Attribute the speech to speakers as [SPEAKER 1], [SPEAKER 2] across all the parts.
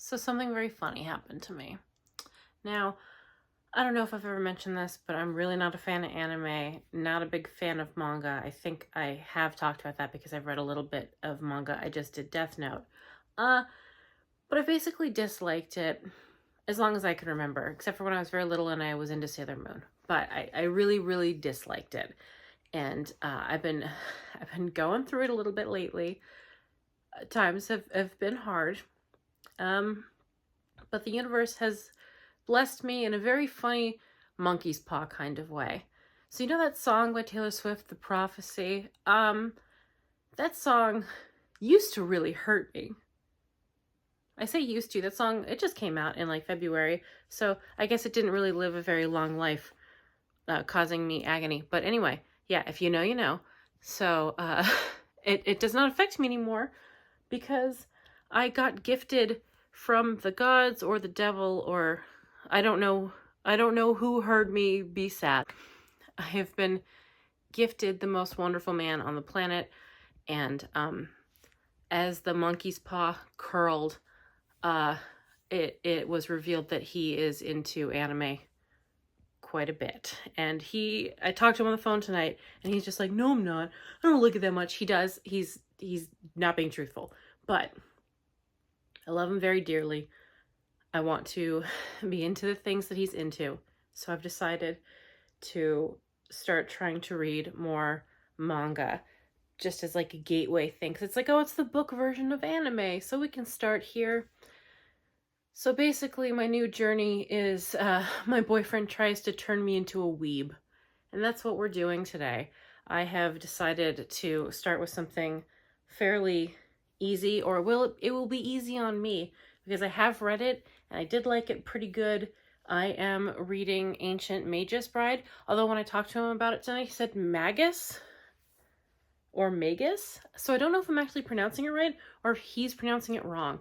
[SPEAKER 1] So something very funny happened to me. Now, I don't know if I've ever mentioned this, but I'm really not a fan of anime, not a big fan of manga. I think I have talked about that because I've read a little bit of manga. I just did Death Note. Uh, but I basically disliked it as long as I can remember, except for when I was very little and I was into Sailor Moon. But I really, really disliked it. And I've been going through it a little bit lately. Times have been hard. But the universe has blessed me in a very funny monkey's paw kind of way. So you know that song by Taylor Swift, The Prophecy? That song used to really hurt me. I say used to, that song, it just came out in like February, so I guess it didn't really live a very long life, causing me agony. But anyway, yeah, if you know, you know. So it does not affect me anymore because I got gifted from the gods or the devil, or I don't know who heard me be sad. I have been gifted the most wonderful man on the planet, and as the monkey's paw curled, it was revealed that he is into anime quite a bit. And I talked to him on the phone tonight, and he's just like, no, I'm not. I don't look at that much. He does. He's not being truthful, but I love him very dearly. I want to be into the things that he's into. So I've decided to start trying to read more manga just as like a gateway thing. 'Cause it's like, oh, it's the book version of anime. So we can start here. So basically my new journey is my boyfriend tries to turn me into a weeb. And that's what we're doing today. I have decided to start with something fairly easy, or it will be easy on me because I have read it and I did like it pretty good. I am reading Ancient Magus Bride, although when I talked to him about it tonight, he said Magus or Magus. So I don't know if I'm actually pronouncing it right or if he's pronouncing it wrong.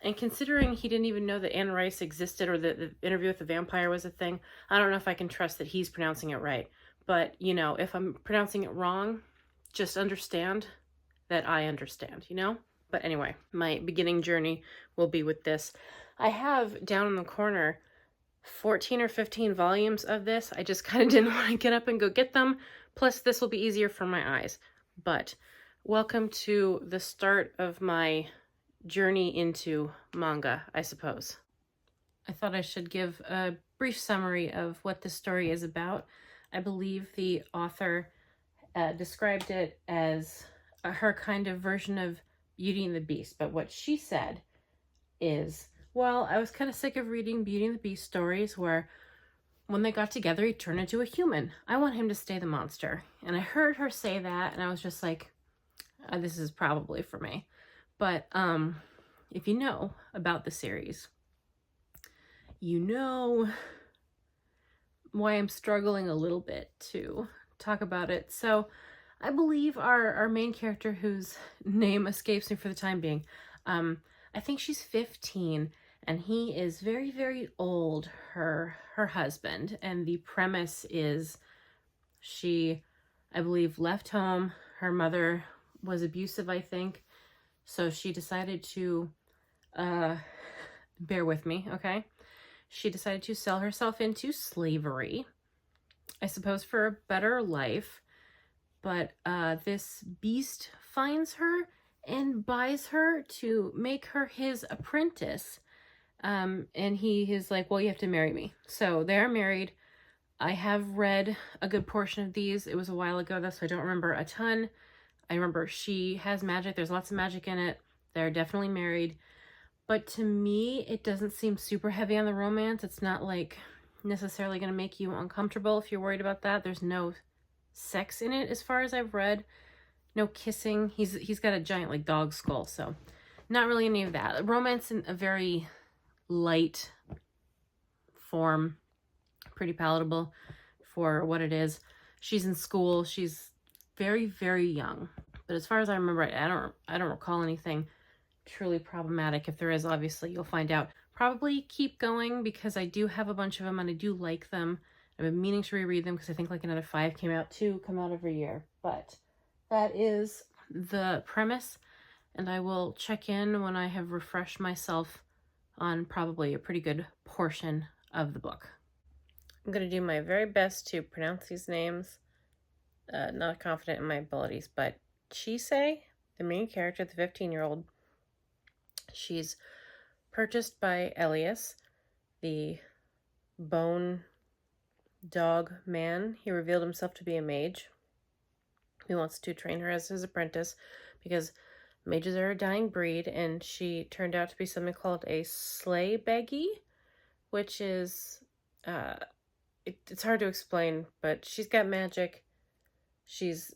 [SPEAKER 1] And considering he didn't even know that Anne Rice existed or the interview with the vampire was a thing, I don't know if I can trust that he's pronouncing it right. But, you know, if I'm pronouncing it wrong, just understand that I understand, you know? But anyway, my beginning journey will be with this. I have down in the corner 14 or 15 volumes of this. I just kind of didn't want to get up and go get them. Plus, this will be easier for my eyes. But welcome to the start of my journey into manga, I suppose. I thought I should give a brief summary of what the story is about. I believe the author described it as her kind of version of Beauty and the Beast, but what she said is, well, I was kind of sick of reading Beauty and the Beast stories where when they got together, he turned into a human. I want him to stay the monster. And I heard her say that, and I was just like, this is probably for me. But if you know about the series, you know why I'm struggling a little bit to talk about it. So I believe our main character, whose name escapes me for the time being, I think she's 15, and he is very, very old, her husband. And the premise is she, I believe, left home. Her mother was abusive, I think. So she decided to, bear with me, okay? She decided to sell herself into slavery, I suppose for a better life. But this beast finds her and buys her to make her his apprentice. And he is like, well, you have to marry me. So they're married. I have read a good portion of these. It was a while ago, though, so I don't remember a ton. I remember she has magic. There's lots of magic in it. They're definitely married. But to me, it doesn't seem super heavy on the romance. It's not like necessarily going to make you uncomfortable if you're worried about that. There's no sex in it as far as I've read. No kissing. He's got a giant like dog skull, so not really any of that. Romance in a very light form. Pretty palatable for what it is. She's in school. She's very, very young. But as far as I remember, I don't recall anything truly problematic. If there is, obviously, you'll find out. Probably keep going because I do have a bunch of them and I do like them. I've been meaning to reread them because I think like another 5 come out every year. But that is the premise, and I will check in when I have refreshed myself on probably a pretty good portion of the book. I'm going to do my very best to pronounce these names. Not confident in my abilities, but Chise, the main character, the 15-year-old, she's purchased by Elias, the bone dog man. He revealed himself to be a mage. He wants to train her as his apprentice because mages are a dying breed, and she turned out to be something called a sleigh beggy, which is, it's hard to explain, but she's got magic. She's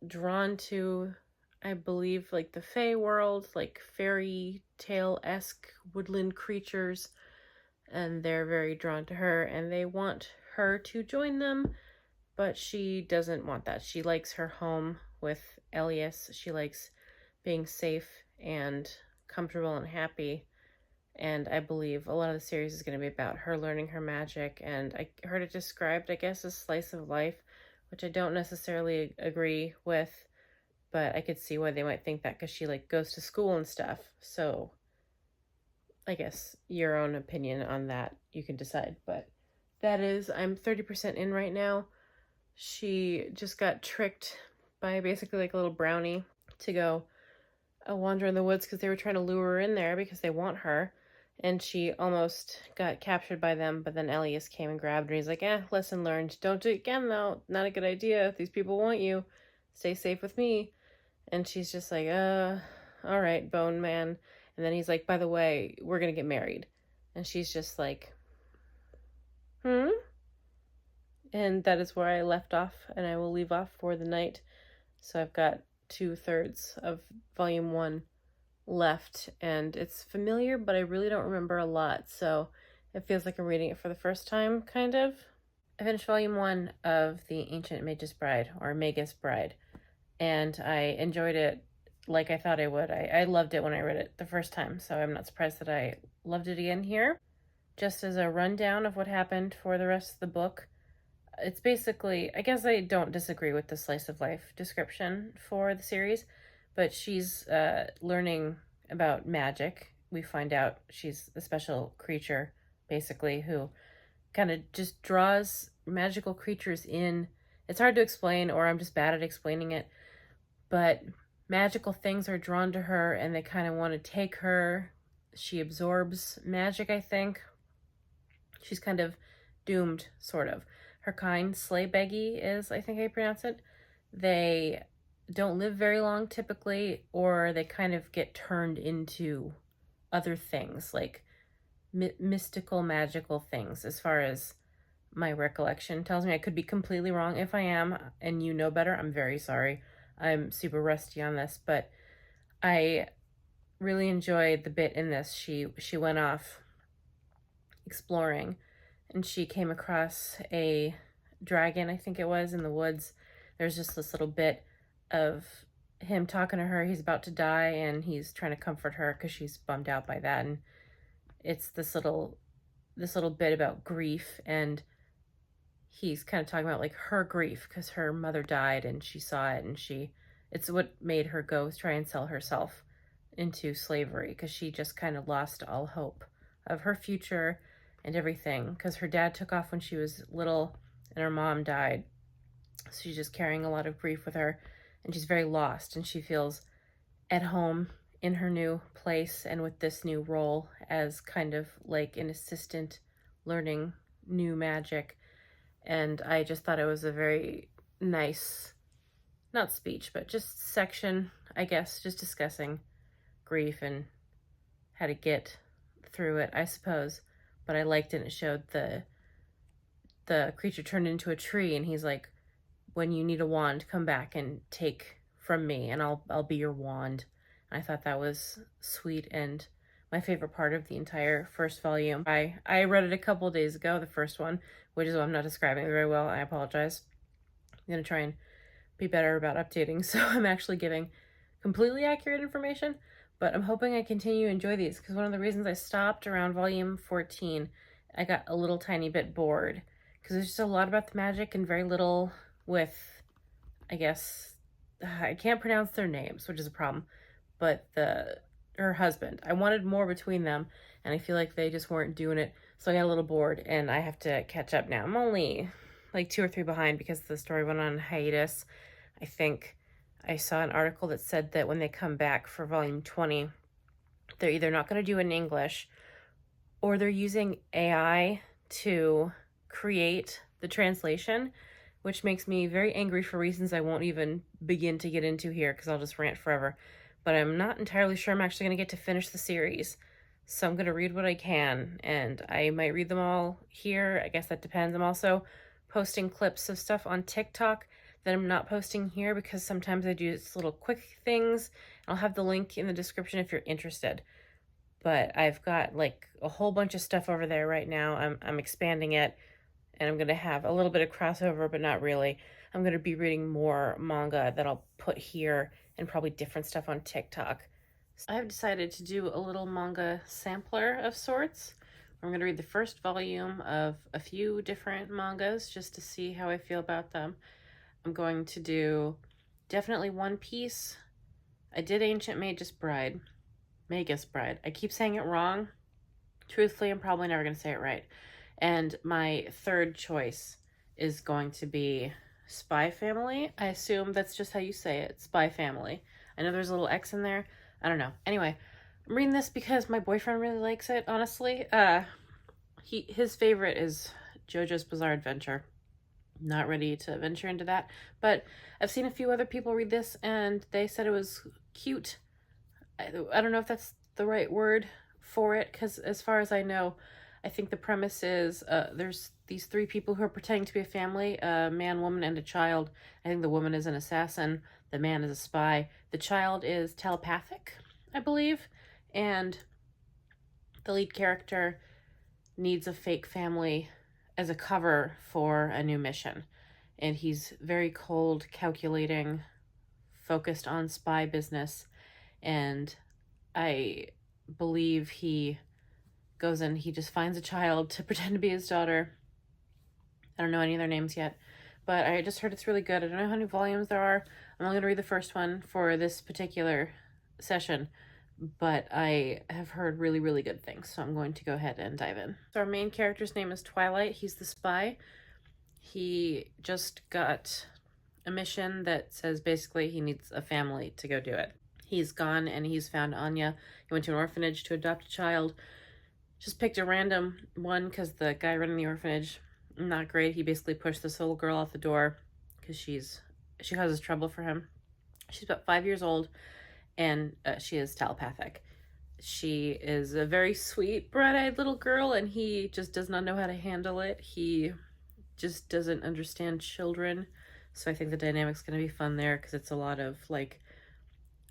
[SPEAKER 1] drawn to, I believe, like the Fae world, like fairy tale-esque woodland creatures, and they're very drawn to her, and they want her to join them, but she doesn't want that. She likes her home with Elias. She likes being safe and comfortable and happy, and I believe a lot of the series is going to be about her learning her magic, and I heard it described, I guess, as slice of life, which I don't necessarily agree with, but I could see why they might think that because she like goes to school and stuff. So I guess your own opinion on that, you can decide. But that is, I'm 30% in right now. She just got tricked by basically like a little brownie to go wander in the woods because they were trying to lure her in there because they want her. And she almost got captured by them, but then Elias came and grabbed her. He's like, lesson learned. Don't do it again, though. Not a good idea. If these people want you, stay safe with me. And she's just like, all right, bone man. And then he's like, by the way, we're going to get married. And she's just like, And that is where I left off, and I will leave off for the night. So I've got 2/3 of volume 1 left, and it's familiar, but I really don't remember a lot, so it feels like I'm reading it for the first time, kind of. I finished volume 1 of The Ancient Magus Bride, or Magus Bride, and I enjoyed it like I thought I would. I loved it when I read it the first time, so I'm not surprised that I loved it again here. Just as a rundown of what happened for the rest of the book, it's basically, I guess I don't disagree with the slice of life description for the series, but she's learning about magic. We find out she's a special creature, basically, who kind of just draws magical creatures in. It's hard to explain, or I'm just bad at explaining it, but magical things are drawn to her, and they kind of want to take her. She absorbs magic, I think. She's kind of doomed, sort of. Her kind, sleigh beggy is, I think I pronounce it. They don't live very long typically, or they kind of get turned into other things, like mystical, magical things, as far as my recollection tells me. I could be completely wrong. If I am, and you know better, I'm very sorry. I'm super rusty on this, but I really enjoyed the bit in this. She went off exploring, and she came across a dragon, I think it was, in the woods. There's just this little bit of him talking to her. He's about to die, and he's trying to comfort her because she's bummed out by that. And it's this little bit about grief, and he's kind of talking about like her grief because her mother died and she saw it, and it's what made her go try and sell herself into slavery because she just kind of lost all hope of her future and everything because her dad took off when she was little and her mom died. So she's just carrying a lot of grief with her, and she's very lost, and she feels at home in her new place and with this new role as kind of like an assistant learning new magic. And I just thought it was a very nice, not speech, but just section, I guess, just discussing grief and how to get through it, I suppose. But I liked it. It showed the creature turned into a tree, and he's like, when you need a wand, come back and take from me, and I'll be your wand. I thought that was sweet and my favorite part of the entire first volume. I read it a couple of days ago, the first one, which is why I'm not describing it very well. I apologize. I'm going to try and be better about updating, so I'm actually giving completely accurate information, but I'm hoping I continue to enjoy these because one of the reasons I stopped around volume 14, I got a little tiny bit bored because there's just a lot about the magic and very little with, I guess, I can't pronounce their names, which is a problem, but her husband. I wanted more between them, and I feel like they just weren't doing it. So I got a little bored, and I have to catch up now. I'm only like 2 or 3 behind because the story went on hiatus. I think I saw an article that said that when they come back for volume 20, they're either not going to do it in English or they're using AI to create the translation, which makes me very angry for reasons I won't even begin to get into here because I'll just rant forever. But I'm not entirely sure I'm actually going to get to finish the series. So I'm going to read what I can, and I might read them all here. I guess that depends. I'm also posting clips of stuff on TikTok that I'm not posting here because sometimes I do just little quick things. I'll have the link in the description if you're interested. But I've got like a whole bunch of stuff over there right now. I'm expanding it, and I'm going to have a little bit of crossover, but not really. I'm going to be reading more manga that I'll put here and probably different stuff on TikTok. So I've decided to do a little manga sampler of sorts. I'm going to read the first volume of a few different mangas just to see how I feel about them. I'm going to do definitely One Piece. I did Ancient Magus Bride. I keep saying it wrong. Truthfully, I'm probably never going to say it right. And my third choice is going to be Spy Family. I assume that's just how you say it, Spy Family. I know there's a little X in there. I don't know. Anyway, I'm reading this because my boyfriend really likes it, honestly. His favorite is JoJo's Bizarre Adventure. Not ready to venture into that, but I've seen a few other people read this and they said it was cute. I don't know if that's the right word for it, because as far as I know, I think the premise is there's these 3 people who are pretending to be a family, a man, woman, and a child. I think the woman is an assassin, the man is a spy, the child is telepathic, I believe, and the lead character needs a fake family as a cover for a new mission. And he's very cold, calculating, focused on spy business, and I believe he goes in, he just finds a child to pretend to be his daughter. I don't know any of their names yet, but I just heard it's really good. I don't know how many volumes there are. I'm only going to read the first one for this particular session, but I have heard really, really good things, so I'm going to go ahead and dive in. So our main character's name is Twilight. He's the spy. He just got a mission that says basically he needs a family to go do it. He's gone and he's found Anya. He went to an orphanage to adopt a child. Just picked a random one because the guy running the orphanage, not great. He basically pushed this little girl out the door because she causes trouble for him. She's about 5 years old, and she is telepathic. She is a very sweet, bright-eyed little girl, and he just does not know how to handle it. He just doesn't understand children, so I think the dynamic's going to be fun there because it's a lot of like,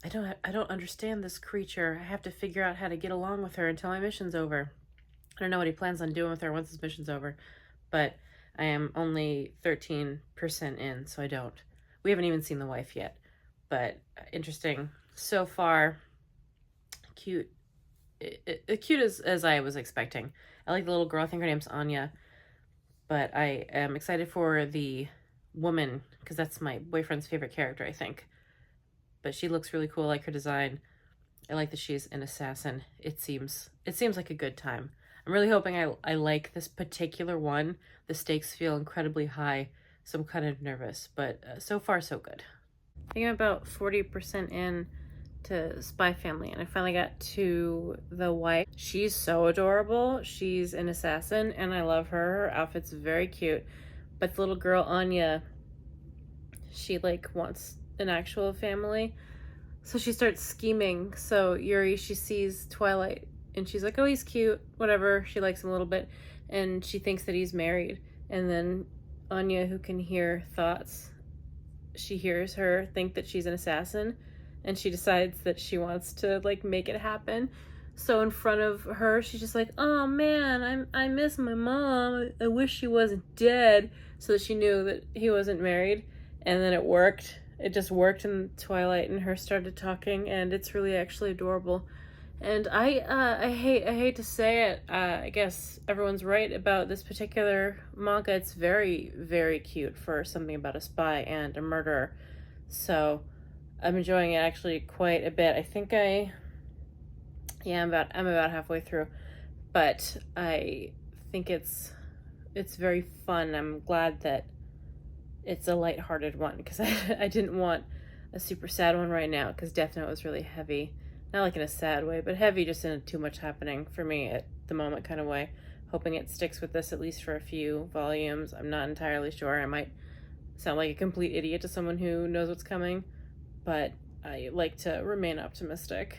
[SPEAKER 1] I don't understand this creature. I have to figure out how to get along with her until my mission's over. I don't know what he plans on doing with her once his mission's over, but I am only 13% in, so I don't. We haven't even seen the wife yet, but interesting. So far, cute. Cute as I was expecting. I like the little girl. I think her name's Anya, but I am excited for the woman because that's my boyfriend's favorite character, I think. But she looks really cool. I like her design. I like that she's an assassin. It seems like a good time. I'm really hoping I like this particular one. The stakes feel incredibly high, so I'm kind of nervous, but so far so good. I think I'm about 40% in to Spy Family, and I finally got to the wife. She's so adorable. She's an assassin, and I love her. Her outfit's very cute, but the little girl, Anya, she like wants an actual family, so she starts scheming. So Yuri, she sees Twilight and she's like, oh, he's cute, whatever. She likes him a little bit, and she thinks that he's married. And then Anya, who can hear thoughts, she hears her think that she's an assassin, and she decides that she wants to like make it happen. So in front of her, she's just like, oh man, I miss my mom. I wish she wasn't dead. So that she knew that he wasn't married. And then it worked. It just worked, and Twilight and her started talking, and it's really actually adorable. And I hate to say it, I guess everyone's right about this particular manga. It's very, very cute for something about a spy and a murderer. So I'm enjoying it actually quite a bit. I think I Yeah, I'm about halfway through, but I think it's very fun. I'm glad that it's a lighthearted one, because I didn't want a super sad one right now, because Death Note was really heavy. Not like in a sad way, but heavy just in a too much happening for me at the moment kind of way. Hoping it sticks with this at least for a few volumes. I'm not entirely sure. I might sound like a complete idiot to someone who knows what's coming, but I like to remain optimistic.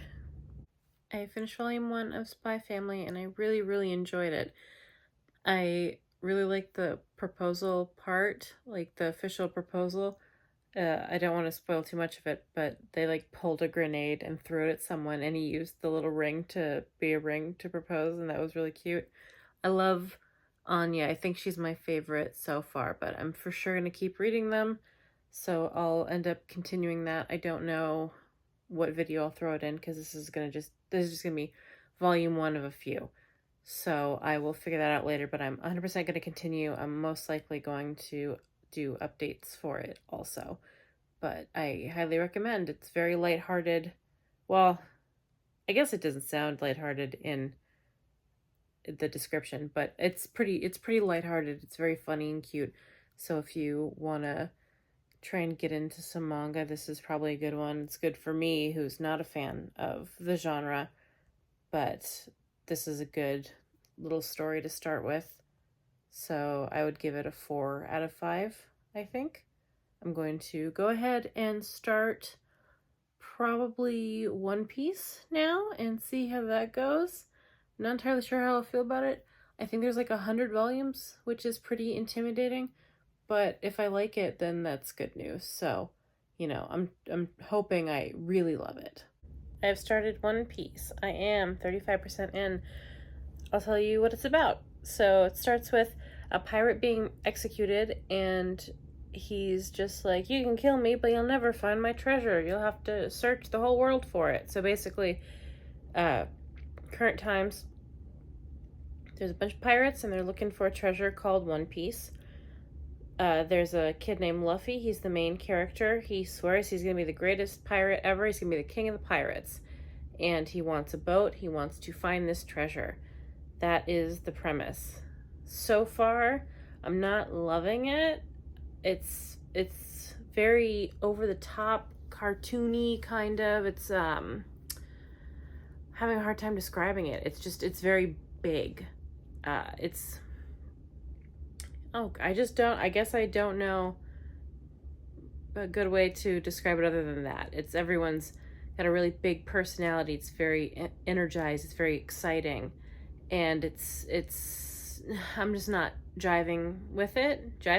[SPEAKER 1] I finished volume 1 of Spy Family and I really, really enjoyed it. I really like the proposal part, like the official proposal. I don't want to spoil too much of it, but they like pulled a grenade and threw it at someone, and he used the little ring to be a ring to propose, and that was really cute. I love Anya. I think she's my favorite so far, but I'm for sure going to keep reading them, so I'll end up continuing that. I don't know what video I'll throw it in, because this is just going to be volume 1 of a few. So I will figure that out later, but I'm 100% going to continue. I'm most likely going to do updates for it also. But I highly recommend. It's very lighthearted. Well, I guess it doesn't sound lighthearted in the description, but it's pretty lighthearted. It's very funny and cute. So if you want to try and get into some manga, this is probably a good one. It's good for me, who's not a fan of the genre, but this is a good little story to start with. So I would give it a 4 out of 5, I think. I'm going to go ahead and start probably One Piece now and see how that goes. I'm not entirely sure how I'll feel about it. I think there's like 100 volumes, which is pretty intimidating, but if I like it, then that's good news. So, I'm hoping I really love it. I've started One Piece. I am 35% in. I'll tell you what it's about. So it starts with a pirate being executed, and he's just like, you can kill me, but you'll never find my treasure. You'll have to search the whole world for it. So basically, current times, there's a bunch of pirates, and they're looking for a treasure called One Piece. There's a kid named Luffy. He's the main character. He swears he's going to be the greatest pirate ever. He's going to be the king of the pirates. And he wants a boat. He wants to find this treasure. That is the premise. So far, I'm not loving it. It's very over the top, cartoony kind of. It's having a hard time describing it. It's very big. I guess I don't know a good way to describe it other than that. Everyone's got a really big personality. It's very energized. It's very exciting. And I'm just not gelling with it. I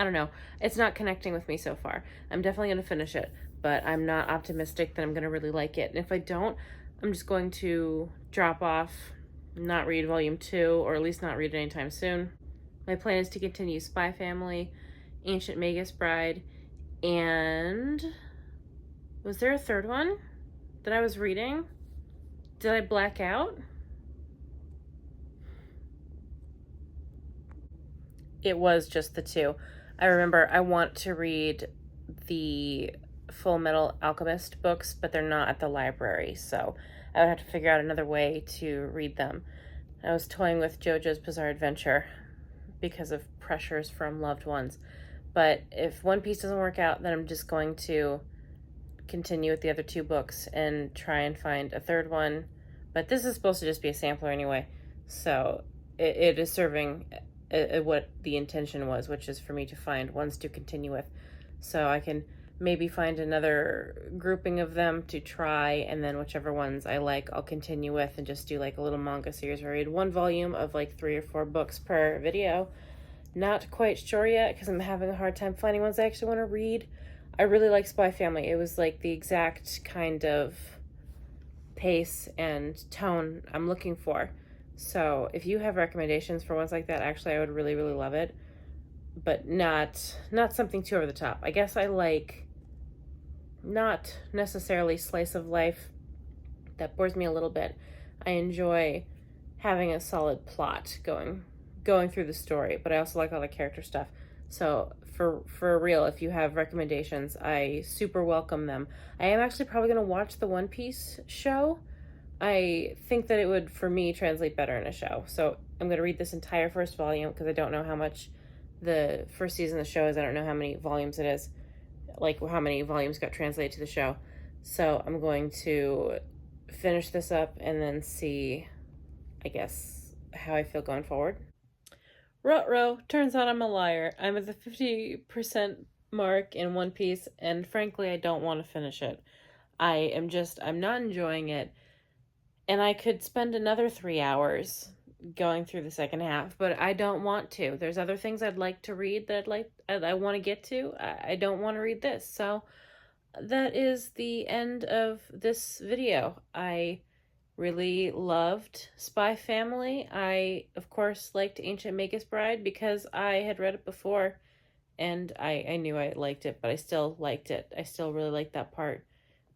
[SPEAKER 1] don't know. It's not connecting with me so far. I'm definitely going to finish it, but I'm not optimistic that I'm going to really like it. And if I don't, I'm just going to drop off, not read volume 2, or at least not read it anytime soon. My plan is to continue Spy Family, Ancient Magus Bride, and was there a third one that I was reading? Did I black out? It was just the 2. I remember I want to read the Full Metal Alchemist books, but they're not at the library, so I would have to figure out another way to read them. I was toying with JoJo's Bizarre Adventure because of pressures from loved ones. But if One Piece doesn't work out, then I'm just going to continue with the other 2 books and try and find a third one. But this is supposed to just be a sampler anyway, so it is serving what the intention was, which is for me to find ones to continue with. So I can maybe find another grouping of them to try, and then whichever ones I like, I'll continue with and just do like a little manga series where I read 1 volume of like 3 or 4 books per video. Not quite sure yet, because I'm having a hard time finding ones I actually want to read. I really like Spy Family. It was like the exact kind of pace and tone I'm looking for. So if you have recommendations for ones like that, actually I would really, really love it. But not something too over the top. I guess I like not necessarily slice of life. That bores me a little bit. I enjoy having a solid plot going through the story, but I also like all the character stuff. So for real, if you have recommendations, I super welcome them. I am actually probably going to watch the One Piece show. I think that it would, for me, translate better in a show. So I'm going to read this entire first volume because I don't know how much the first season of the show is. I don't know how many volumes it is, like how many volumes got translated to the show. So I'm going to finish this up and then see, I guess, how I feel going forward. Ruh-roh, turns out I'm a liar. I'm at the 50% mark in One Piece, and frankly, I don't want to finish it. I'm not enjoying it, and I could spend another 3 hours going through the second half, but I don't want to. There's other things I'd like to read that I want to get to. I don't want to read this, so that is the end of this video. I really loved Spy Family. I, of course, liked Ancient Magus Bride because I had read it before and I knew I liked it, but I still liked it. I still really liked that part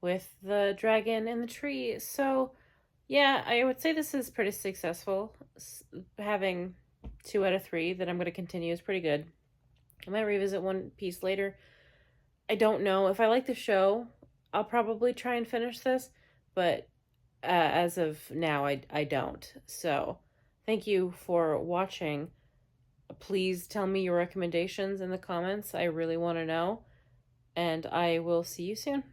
[SPEAKER 1] with the dragon and the tree. So, yeah, I would say this is pretty successful. Having 2 out of 3 that I'm going to continue is pretty good. I might revisit One Piece later. I don't know. If I like the show, I'll probably try and finish this, but as of now, I don't. So, thank you for watching. Please tell me your recommendations in the comments. I really want to know. And I will see you soon.